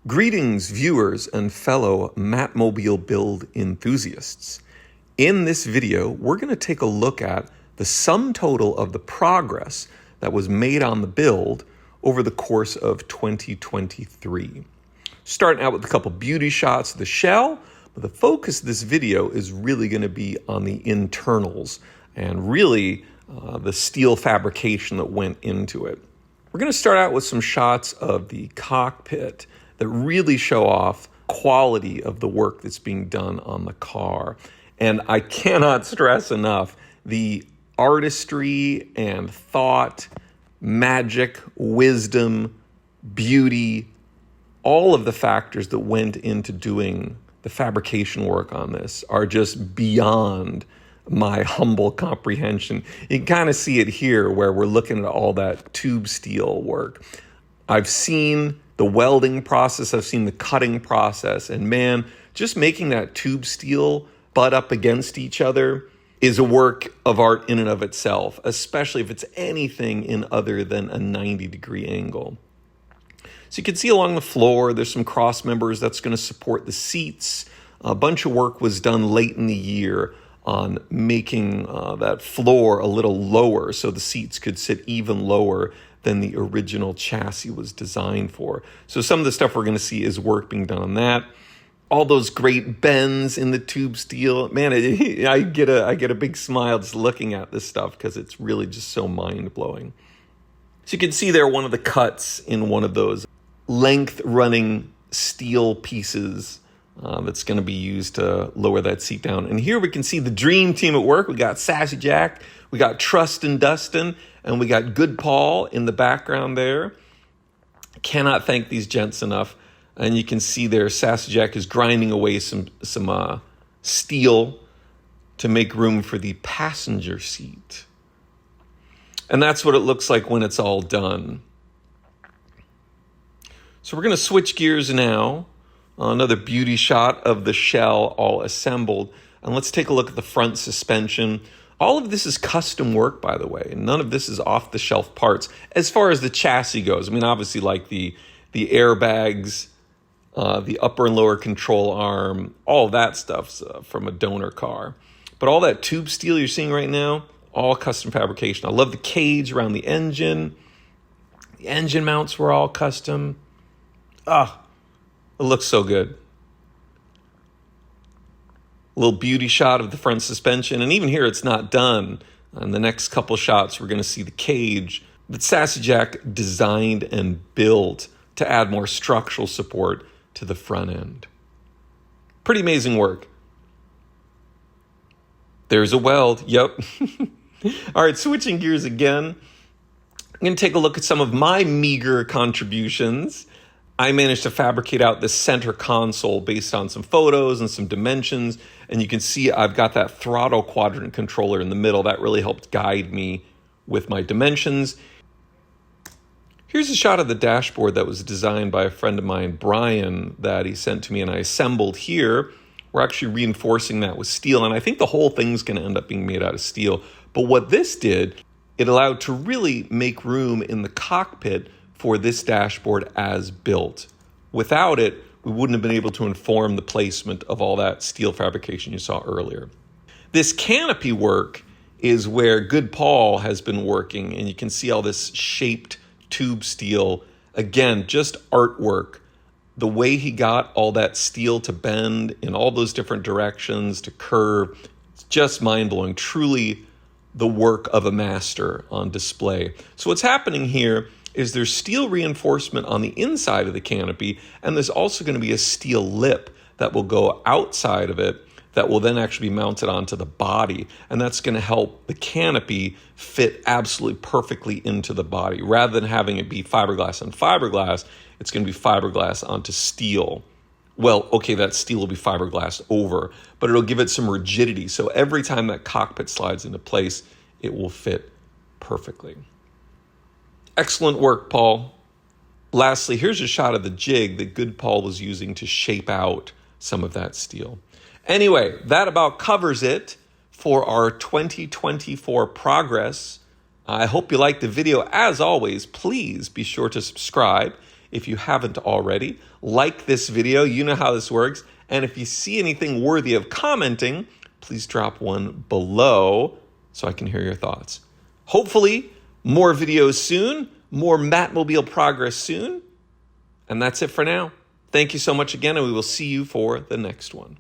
Greetings, viewers and fellow MattMobile build enthusiasts. In this video, we're going to take a look at the sum total of the progress that was made on the build over the course of 2023. Starting out with a couple beauty shots of the shell, but the focus of this video is really going to be on the internals and really the steel fabrication that went into it. We're going to start out with some shots of the cockpit that really show off quality of the work that's being done on the car. And I cannot stress enough the artistry and thought, magic, wisdom, beauty, all of the factors that went into doing the fabrication work on this are just beyond my humble comprehension. You can kind of see it here where we're looking at all that tube steel work. I've seen the welding process, I've seen the cutting process, and man, just making that tube steel butt up against each other is a work of art in and of itself, especially if it's anything in other than a 90-degree angle. So you can see along the floor, there's some cross members that's going to support the seats. A bunch of work was done late in the year on making that floor a little lower so the seats could sit even lower than the original chassis was designed for. So some of the stuff we're going to see is work being done on that. All those great bends in the tube steel. Man, I get a big smile just looking at this stuff because it's really just so mind-blowing. So you can see there one of the cuts in one of those length-running steel pieces that's going to be used to lower that seat down. And here we can see the dream team at work. We got Sassy Jack, we got Trust and Dustin, and we got Good Paul in the background there. Cannot thank these gents enough. And you can see there Sassy Jack is grinding away some steel to make room for the passenger seat. And that's what it looks like when it's all done. So we're going to switch gears now. Another beauty shot of the shell all assembled. And let's take a look at the front suspension. All of this is custom work, by the way. None of this is off-the-shelf parts as far as the chassis goes. I mean, obviously, like the airbags, the upper and lower control arm, all of that stuff's from a donor car. But all that tube steel you're seeing right now, all custom fabrication. I love the cage around the engine. The engine mounts were all custom. It looks so good. A little beauty shot of the front suspension. And even here, it's not done. In the next couple shots, we're going to see the cage that Sassy Jack designed and built to add more structural support to the front end. Pretty amazing work. There's a weld. Yep. All right, switching gears again. I'm going to take a look at some of my meager contributions. I managed to fabricate out this center console based on some photos and some dimensions. And you can see I've got that throttle quadrant controller in the middle. That really helped guide me with my dimensions. Here's a shot of the dashboard that was designed by a friend of mine, Brian, that he sent to me and I assembled here. We're actually reinforcing that with steel. And I think the whole thing's going to end up being made out of steel. But what this did, it allowed to really make room in the cockpit for this dashboard as built. Without it, we wouldn't have been able to inform the placement of all that steel fabrication you saw earlier. This canopy work is where Good Paul has been working, and you can see all this shaped tube steel. Again, just artwork. The way he got all that steel to bend in all those different directions, to curve, it's just mind-blowing. Truly the work of a master on display. So what's happening here is there's steel reinforcement on the inside of the canopy, and there's also going to be a steel lip that will go outside of it that will then actually be mounted onto the body, and that's going to help the canopy fit absolutely perfectly into the body. Rather than having it be fiberglass on fiberglass, it's going to be fiberglass onto steel. Well, okay, that steel will be fiberglass over, but it'll give it some rigidity, so every time that cockpit slides into place, it will fit perfectly. Excellent work, Paul. Lastly, here's a shot of the jig that Good Paul was using to shape out some of that steel. Anyway, that about covers it for our 2024 progress. I hope you liked the video. As always, please be sure to subscribe. If you haven't already, like this video. You know how this works. And if you see anything worthy of commenting, please drop one below so I can hear your thoughts. Hopefully, more videos soon, more MattMobile progress soon. And that's it for now. Thank you so much again, and we will see you for the next one.